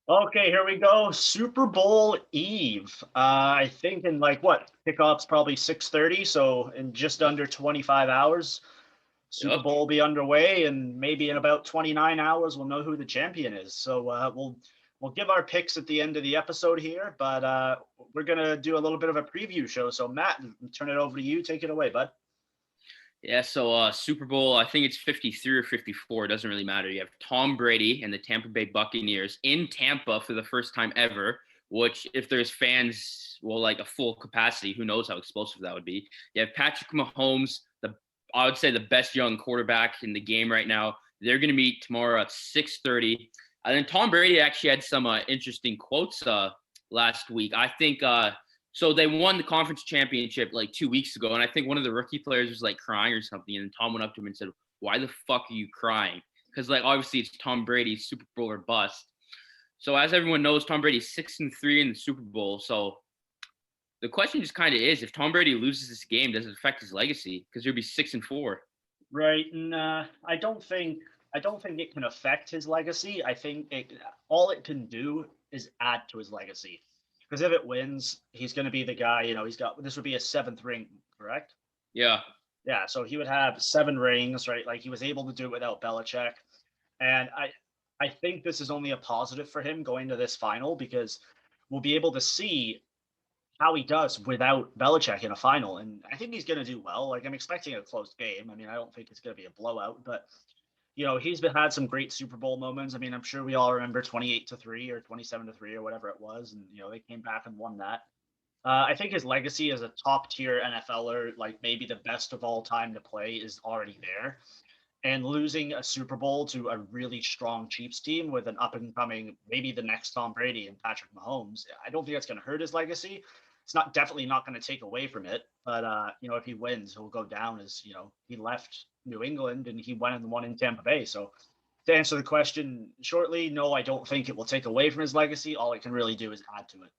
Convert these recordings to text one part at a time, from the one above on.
Okay, here we go. Super Bowl Eve. I think in like what? Kickoff's probably 6:30, so in just under 25 hours, Super Yep. Bowl will be underway, and maybe in about 29 hours we'll know who the champion is. So we'll give our picks at the end of the episode here, but we're gonna do a little bit of a preview show. So Matt, turn it over to you. Take it away, bud. Yeah, so Super Bowl, I think it's 53 or 54. It doesn't really matter. You have Tom Brady and the Tampa Bay Buccaneers in Tampa for the first time ever, which, if there's fans, well, like a full capacity, who knows how explosive that would be. You have Patrick Mahomes, I would say the best young quarterback in the game right now. They're going to meet tomorrow at 6:30. And then Tom Brady actually had some interesting quotes last week. I think so they won the conference championship like 2 weeks ago, and I think one of the rookie players was like crying or something, and Tom went up to him and said, "Why the fuck are you crying?" Because like obviously it's Tom Brady's Super Bowl or bust. So as everyone knows, Tom Brady's 6-3 in the Super Bowl. So the question just kind of is, if Tom Brady loses this game, does it affect his legacy? Because he'll be 6-4. Right, and I don't think it can affect his legacy. I think all it can do is add to his legacy. Because if it wins, he's going to be the guy. He's got this would be a seventh ring, correct? Yeah, Yeah, so he would have 7 rings, right? Like he was able to do it without Belichick, and I think this is only a positive for him going to this final because we'll be able to see how he does without Belichick in a final, and I think he's going to do well. Like I'm expecting a close game. I mean, I don't think it's going to be a blowout, but he's had some great Super Bowl moments. I mean, I'm sure we all remember 28-3 or 27-3 or whatever it was, and they came back and won that. I think his legacy as a top tier NFLer, like maybe the best of all time to play, is already there. And losing a Super Bowl to a really strong Chiefs team with an up and coming, maybe the next Tom Brady and Patrick Mahomes, I don't think that's going to hurt his legacy. It's not definitely not going to take away from it, but if he wins, he'll go down as he left New England and he went and won in Tampa Bay. So to answer the question shortly, no, I don't think it will take away from his legacy. All it can really do is add to it.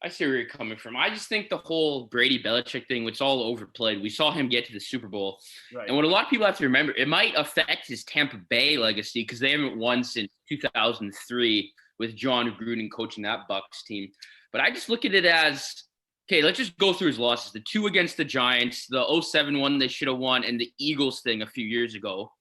I see where you're coming from. I just think the whole Brady Belichick thing, it's all overplayed. We saw him get to the Super Bowl. Right. And what a lot of people have to remember, it might affect his Tampa Bay legacy because they haven't won since 2003 with John Gruden coaching that Bucks team. But I just look at it as, okay, let's just go through his losses. The 2 against the Giants, the 07 one they should have won, and the Eagles thing a few years ago.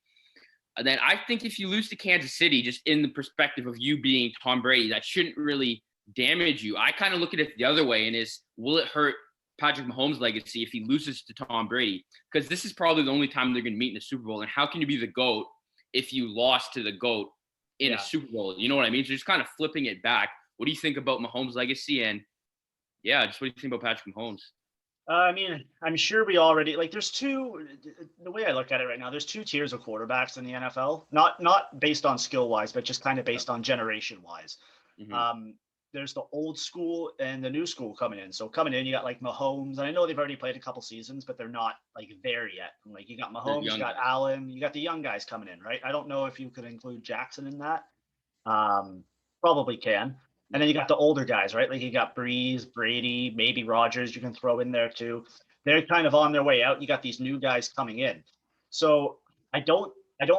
And then I think if you lose to Kansas City, just in the perspective of you being Tom Brady, that shouldn't really damage you. I kind of look at it the other way, and is, will it hurt Patrick Mahomes' legacy if he loses to Tom Brady? Because this is probably the only time they're going to meet in the Super Bowl. And how can you be the GOAT if you lost to the GOAT in a Super Bowl? You know what I mean? So just kind of flipping it back. What do you think about Mahomes' legacy? And yeah, just what do you think about Patrick Mahomes? I mean, I'm sure we already like. There's two. The way I look at it right now, there's 2 tiers of quarterbacks in the NFL. Not based on skill wise, but just kind of based on generation wise. Mm-hmm. There's the old school and the new school coming in. So coming in, you got like Mahomes, and I know they've already played a couple seasons, but they're not like there yet. Like you got Mahomes, you got Allen, you got the young guys coming in, right? I don't know if you could include Jackson in that. Probably can. And then you got the older guys, right? Like you got Breeze, Brady, maybe Rogers. You can throw in there too. They're kind of on their way out. You got these new guys coming in. So I don't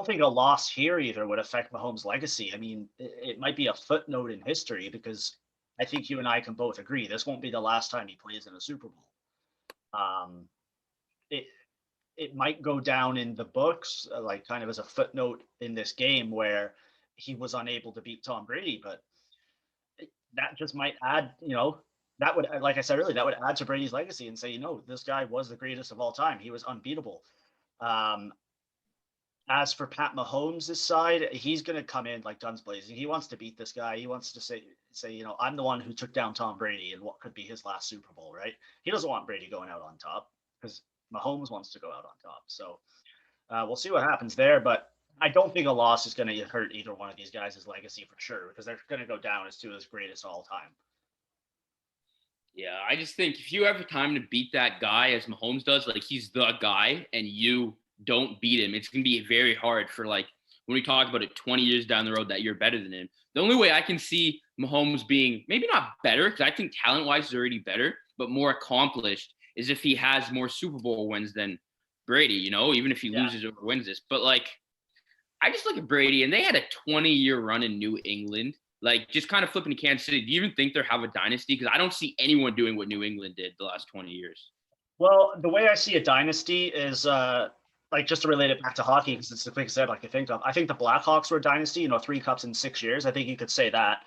think a loss here either would affect Mahomes' legacy. I mean, it might be a footnote in history because I think you and I can both agree this won't be the last time he plays in a Super Bowl. Um, it it might go down in the books, like kind of as a footnote in this game where he was unable to beat Tom Brady, but that just might add, that would, like I said earlier, that would add to Brady's legacy and say, this guy was the greatest of all time. He was unbeatable. Um, as for Pat Mahomes' side, he's going to come in like guns blazing. He wants to beat this guy. He wants to say, I'm the one who took down Tom Brady in what could be his last Super Bowl, right? He doesn't want Brady going out on top because Mahomes wants to go out on top. So we'll see what happens there. But I don't think a loss is going to hurt either one of these guys' legacy for sure because they're going to go down as two of the greatest all time. Yeah, I just think if you have time to beat that guy as Mahomes does, like he's the guy, and you don't beat him, it's going to be very hard for like when we talk about it 20 years down the road that you're better than him. The only way I can see Mahomes being maybe not better, because I think talent-wise is already better, but more accomplished is if he has more Super Bowl wins than Brady, even if he loses or wins this. But like, I just look at Brady, and they had a 20-year run in New England. Like, just kind of flipping to Kansas City, do you even think they have a dynasty? Because I don't see anyone doing what New England did the last 20 years. Well, the way I see a dynasty is like, just to relate it back to hockey, because it's the quickest I can think of. I think the Blackhawks were a dynasty, 3 cups in 6 years. I think you could say that.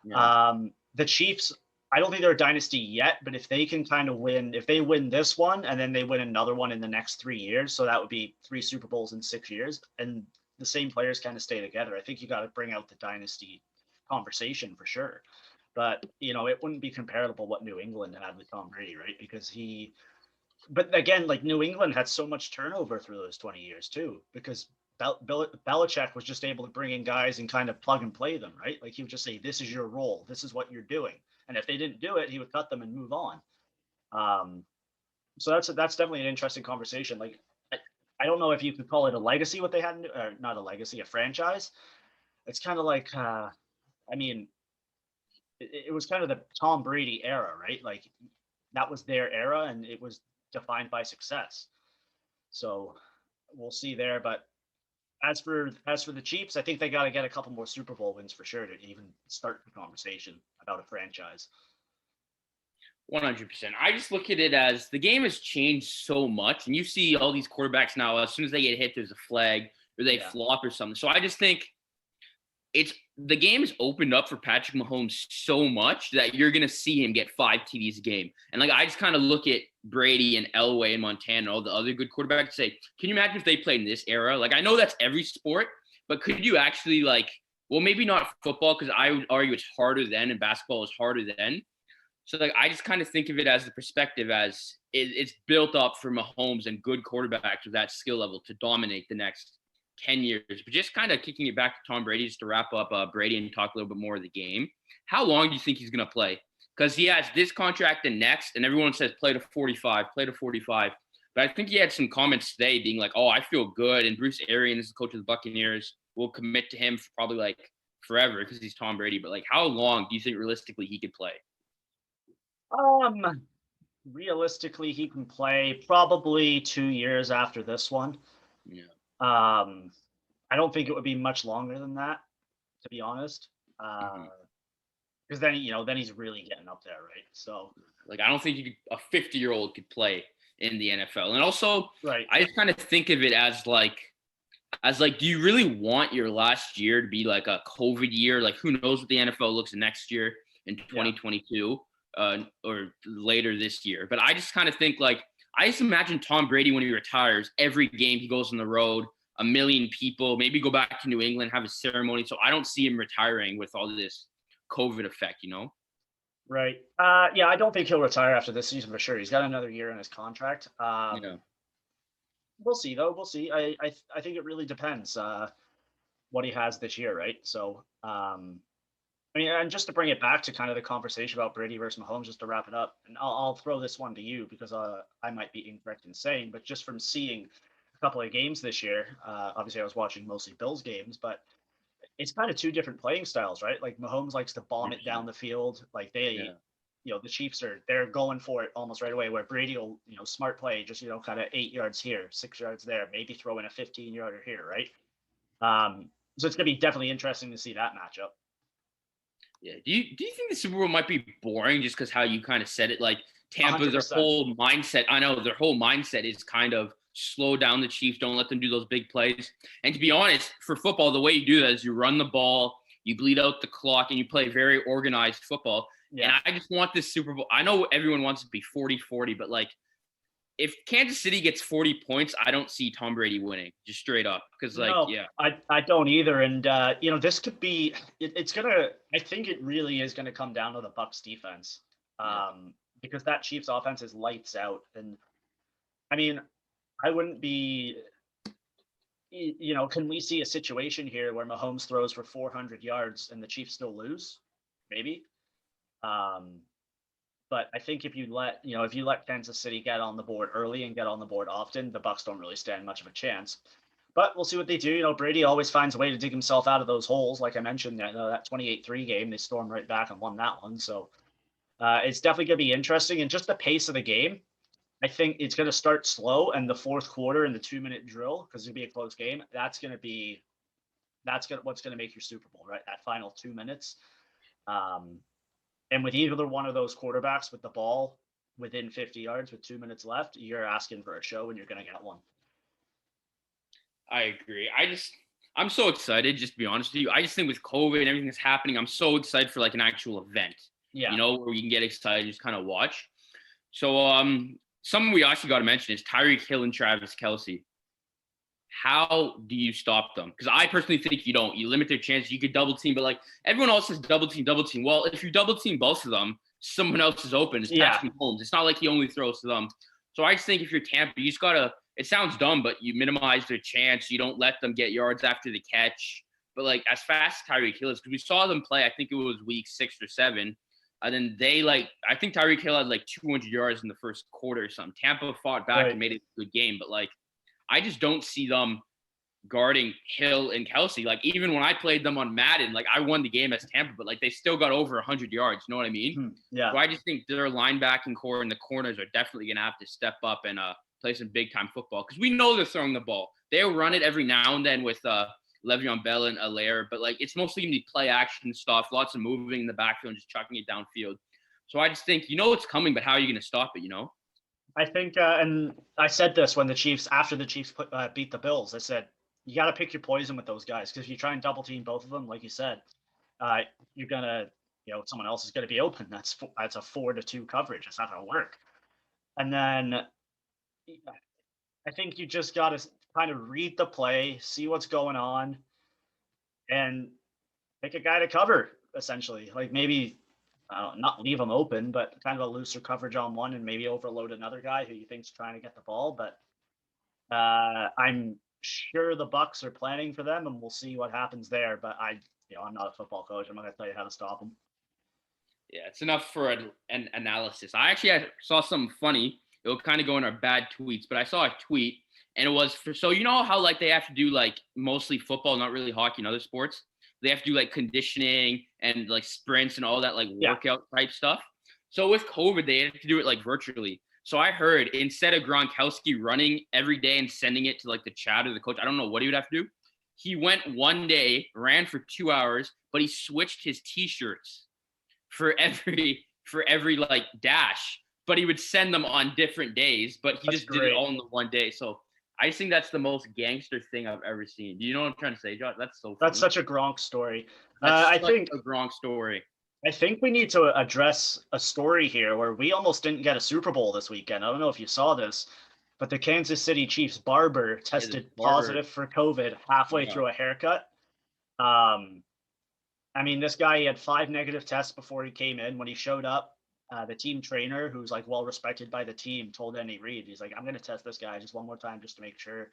Yeah. The Chiefs, I don't think they're a dynasty yet, but if they can kind of win, if they win this one and then they win another one in the next 3 years, so that would be 3 Super Bowls in 6 years, and the same players kind of stay together, I think you got to bring out the dynasty conversation for sure. But it wouldn't be comparable what New England had with Tom Brady, right? But again, like, New England had so much turnover through those 20 years too, because Belichick was just able to bring in guys and kind of plug and play them, right? Like, he would just say, "This is your role. This is what you're doing," and if they didn't do it, he would cut them and move on. So that's definitely an interesting conversation. Like, I don't know if you could call it a legacy what they had, or not a legacy, a franchise. It's kind of like, I mean, it was kind of the Tom Brady era, right? Like, that was their era, and it was defined by success. So we'll see there. But as for the Chiefs, I think they got to get a couple more Super Bowl wins for sure to even start the conversation about a franchise. 100%. I just look at it as the game has changed so much, and you see all these quarterbacks now, as soon as they get hit, there's a flag or they flop or something. So I just think the game has opened up for Patrick Mahomes so much that you're going to see him get 5 TDs a game. And like, I just kind of look at Brady and Elway and Montana and all the other good quarterbacks and say, can you imagine if they played in this era? Like, I know that's every sport, but could you actually, like, well, maybe not football, because I would argue it's harder then and basketball is harder then. So like, I just kind of think of it as the perspective as it's built up for Mahomes and good quarterbacks with that skill level to dominate the next 10 years. But just kind of kicking it back to Tom Brady, just to wrap up Brady and talk a little bit more of the game. How long do you think he's going to play? Because he has this contract and next, and everyone says play to 45, play to 45. But I think he had some comments today being like, oh, I feel good. And Bruce Arians, the coach of the Buccaneers, will commit to him for probably like forever because he's Tom Brady. But like, how long do you think realistically he could play? Realistically, he can play probably 2 years after this one. Yeah. I don't think it would be much longer than that, to be honest. Because then he's really getting up there, right? So, like, I don't think a 50-year-old could play in the NFL. And also, right, I just kind of think of it as like, do you really want your last year to be like a COVID year? Like, who knows what the NFL looks next year in 2022 or later this year? But I just kind of think, like, I just imagine Tom Brady when he retires, every game he goes on the road, 1 million people, maybe go back to New England, have a ceremony. So I don't see him retiring with all this COVID effect, Right. Yeah, I don't think he'll retire after this season for sure. He's got another year in his contract. We'll see, though. We'll see. I think it really depends what he has this year, right? So, I mean, and just to bring it back to kind of the conversation about Brady versus Mahomes, just to wrap it up, and I'll throw this one to you because I might be incorrect in saying, but just from seeing a couple of games this year, obviously I was watching mostly Bills games, but it's kind of two different playing styles, right? Like, Mahomes likes to bomb it down the field. Like, the Chiefs they're going for it almost right away, where Brady will, smart play, just, kind of 8 yards here, 6 yards there, maybe throw in a 15-yarder here, right? So it's going to be definitely interesting to see that matchup. Yeah. Do you think the Super Bowl might be boring just because how you kind of said it? Like, Tampa, 100%. their whole mindset, I know their whole mindset is kind of slow down the Chiefs, don't let them do those big plays. And to be honest, for football, the way you do that is you run the ball, you bleed out the clock, and you play very organized football. Yeah. And I just want this Super Bowl. I know everyone wants it to be 40-40, but like, if Kansas City gets 40 points, I don't see Tom Brady winning, just straight up. Because, like, no, I don't either. And, this could be – it's going to – I think it really is going to come down to the Bucs defense because that Chiefs offense is lights out. And, I mean, I wouldn't be – can we see a situation here where Mahomes throws for 400 yards and the Chiefs still lose? Maybe. But I think if you let Kansas City get on the board early and get on the board often, the Bucs don't really stand much of a chance. But we'll see what they do. Brady always finds a way to dig himself out of those holes. Like I mentioned, that 28-3 game, they stormed right back and won that one. So it's definitely going to be interesting. And just the pace of the game, I think it's going to start slow. And the fourth quarter and the 2-minute drill, because it'll be a close game, what's going to make your Super Bowl, right? That final 2 minutes. And with either one of those quarterbacks with the ball within 50 yards with 2 minutes left, you're asking for a show and you're going to get one. I agree. I'm so excited, just to be honest with you. I just think with COVID and everything that's happening, I'm so excited for like an actual event. Yeah. Where we can get excited, just kind of watch. So something we actually got to mention is Tyreek Hill and Travis Kelce. How do you stop them? Because I personally think you don't. You limit their chances. You could double team, but like everyone else says double team. Well, if you double team both of them, someone else is open. It's Patrick Mahomes. It's not like he only throws to them. So I just think if you're Tampa, you just gotta. It sounds dumb, but you minimize their chance. You don't let them get yards after the catch. But like as fast as Tyreek Hill is, because we saw them play. I think it was week 6 or 7. And then I think Tyreek Hill had like 200 yards in the first quarter or something. Tampa fought back and made it a good game. But like, I just don't see them guarding Hill and Kelce. Like, even when I played them on Madden, like I won the game as Tampa, but like they still got over 100 yards. You know what I mean? Yeah. So I just think their linebacking core and the corners are definitely going to have to step up and play some big time football. Because we know they're throwing the ball. They'll run it every now and then with Le'Veon Bell and Allaire, but like it's mostly gonna be play action stuff, lots of moving in the backfield and just chucking it downfield. So I just think it's coming, but how are you gonna stop it? I think, and I said this when after the Chiefs beat the Bills, I said you got to pick your poison with those guys, because if you try and double team both of them, like you said, you're gonna, someone else is gonna be open. That's a 4-2 coverage. It's not gonna work. And then I think you just got to kind of read the play, see what's going on, and pick a guy to cover, essentially. Like maybe not leave them open, but kind of a looser coverage on one and maybe overload another guy who you think's trying to get the ball. But I'm sure the Bucs are planning for them, and we'll see what happens there. But I'm not a football coach. I'm not going to tell you how to stop them. Yeah, it's enough for an analysis. I saw something funny. It will kind of go in our bad tweets, but I saw a tweet. And it was so how like they have to do like mostly football, not really hockey and other sports. They have to do like conditioning and like sprints and all that like workout type stuff. So with COVID, they had to do it like virtually. So I heard instead of Gronkowski running every day and sending it to like the chat or the coach, I don't know what he would have to do. He went one day, ran for 2 hours, but he switched his t-shirts for every like dash, but he would send them on different days, but he did it all in the one day. So I just think that's the most gangster thing I've ever seen. Do you know what I'm trying to say, Josh? That's so funny. That's such a Gronk story. I think a Gronk story. I think we need to address a story here where we almost didn't get a Super Bowl this weekend. I don't know if you saw this, but the Kansas City Chiefs barber tested positive for COVID halfway through a haircut. I mean, this guy, he had 5 negative tests before he came in. When he showed up, the team trainer, who's like well respected by the team, told Andy Reid, he's like, I'm going to test this guy just one more time just to make sure.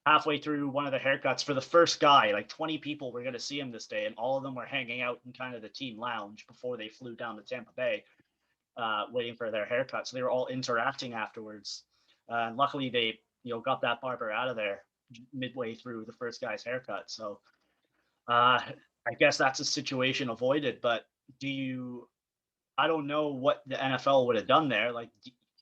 Halfway through one of the haircuts for the first guy, like 20 people were going to see him this day, and all of them were hanging out in kind of the team lounge before they flew down to Tampa Bay, waiting for their haircut. So they were all interacting afterwards. And luckily they got that barber out of there midway through the first guy's haircut. So I guess that's a situation avoided. But I don't know what the NFL would have done there. Like,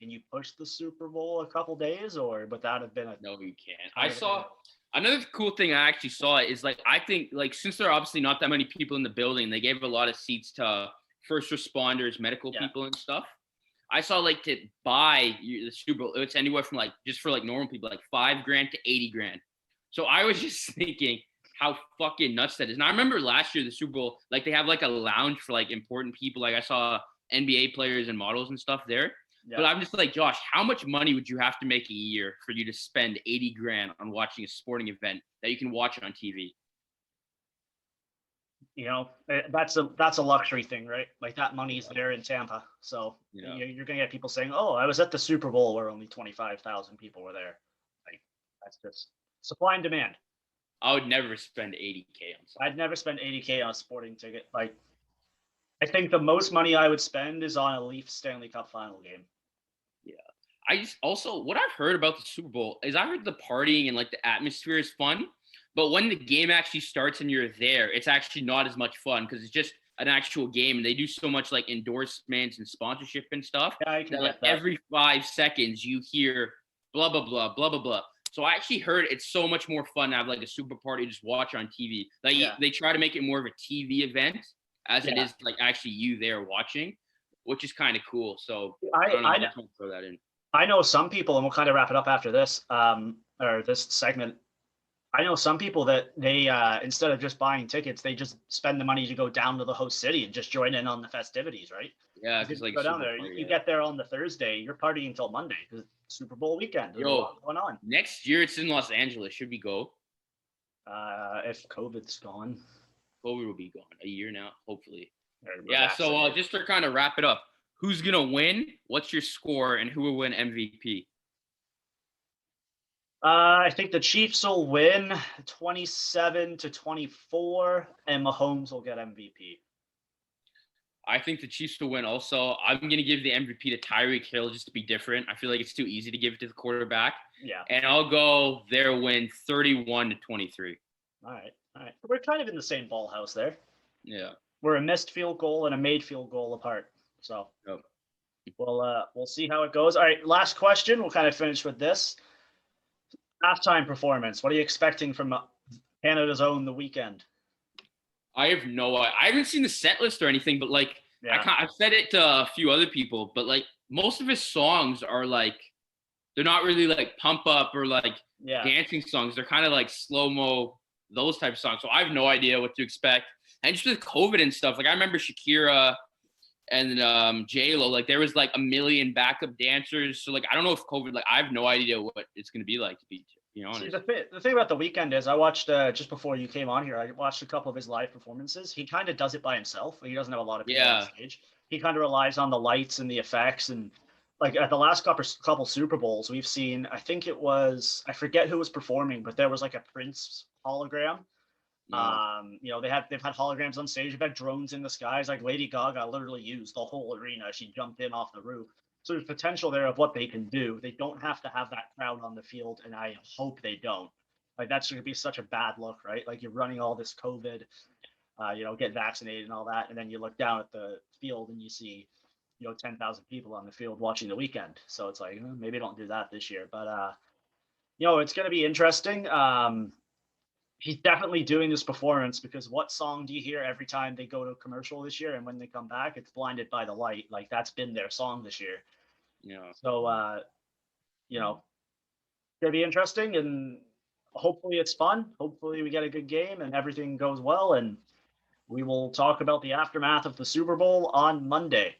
can you push the Super Bowl a couple days, or would that have been a? No, you can't. I saw another cool thing I actually saw is like, I think like since there are obviously not that many people in the building, they gave a lot of seats to first responders, medical people and stuff. I saw like to buy the Super Bowl, it's anywhere from like just for like normal people, like $5,000 to $80,000. So I was just thinking how fucking nuts that is. And I remember last year, the Super Bowl, like they have like a lounge for like important people. Like I saw NBA players and models and stuff there. Yeah. But I'm just like, Josh, how much money would you have to make a year for you to spend $80,000 on watching a sporting event that you can watch on TV? That's a luxury thing, right? Like that money's there in Tampa. So you're going to get people saying, oh, I was at the Super Bowl where only 25,000 people were there. Like that's just supply and demand. I would never spend $80,000 on something. I'd never spend $80,000 on a sporting ticket. Like, I think the most money I would spend is on a Leafs Stanley Cup final game. Yeah. I just also, what I've heard about the Super Bowl is I heard the partying and like the atmosphere is fun, but when the game actually starts and you're there, it's actually not as much fun because it's just an actual game and they do so much like endorsements and sponsorship and stuff. Yeah, I can that, get that. Every 5 seconds you hear blah, blah, blah, blah, blah, blah. So I actually heard it's so much more fun to have like a super party, just watch on TV. Like they try to make it more of a TV event. as it is like actually you there watching, which is kind of cool. So I don't know, I, I just want to throw that in. I know some people, and we'll kind of wrap it up after this, or this segment. I know some people that they instead of just buying tickets, they just spend the money to go down to the host city and just join in on the festivities, right? Yeah, Because because if you like go down super there, fun, you yeah. get there on the Thursday, you're partying until Monday because Super Bowl weekend. There's a Yo, lot going on. next year it's in Los Angeles. Should we go? If COVID's gone, COVID will be gone a year now, hopefully. or Yeah. So vaccinated. just to kind of wrap it up, who's gonna win? What's your score, and who will win MVP? I think the Chiefs will win 27-24, and Mahomes will get MVP. I think the Chiefs will win also. I'm going to give the MVP to Tyreek Hill just to be different. I feel like it's too easy to give it to the quarterback. Yeah. And I'll go their win 31-23. All right. We're kind of in the same ball house there. Yeah. We're a missed field goal and a made field goal apart. So we'll see how it goes. All right, last question. We'll kind of finish with this. Halftime performance. What are you expecting from Canada's own The Weeknd? I have no idea. I haven't seen the set list or anything, but like I've said it to a few other people, but like most of his songs are like they're not really like pump up or like dancing songs. They're kind of like slow-mo, those type of songs. So I have no idea what to expect. And just with COVID and stuff, like I remember Shakira and J-Lo, like there was like a million backup dancers. So like I don't know if COVID, like I have no idea what it's gonna be like to be honest. See, the thing about The Weeknd is I watched just before you came on here, I watched a couple of his live performances. He kind of does it by himself. He doesn't have a lot of people on stage. He kind of relies on the lights and the effects. And like at the last couple Super Bowls, we've seen, I think it was, I forget who was performing, but there was like a Prince hologram. They've had holograms on stage. They've had drones in the skies. Like Lady Gaga literally used the whole arena. She jumped in off the roof. So there's potential there of what they can do. They don't have to have that crowd on the field, and I hope they don't. Like that's going to be such a bad look, right? Like you're running all this COVID, get vaccinated and all that, and then you look down at the field and you see, 10,000 people on the field watching The Weeknd. So it's like maybe don't do that this year, but it's going to be interesting. He's definitely doing this performance because what song do you hear every time they go to a commercial this year? And when they come back, it's Blinded by the Light. Like that's been their song this year. Yeah. So, gonna be interesting, and hopefully it's fun. Hopefully we get a good game and everything goes well. And we will talk about the aftermath of the Super Bowl on Monday.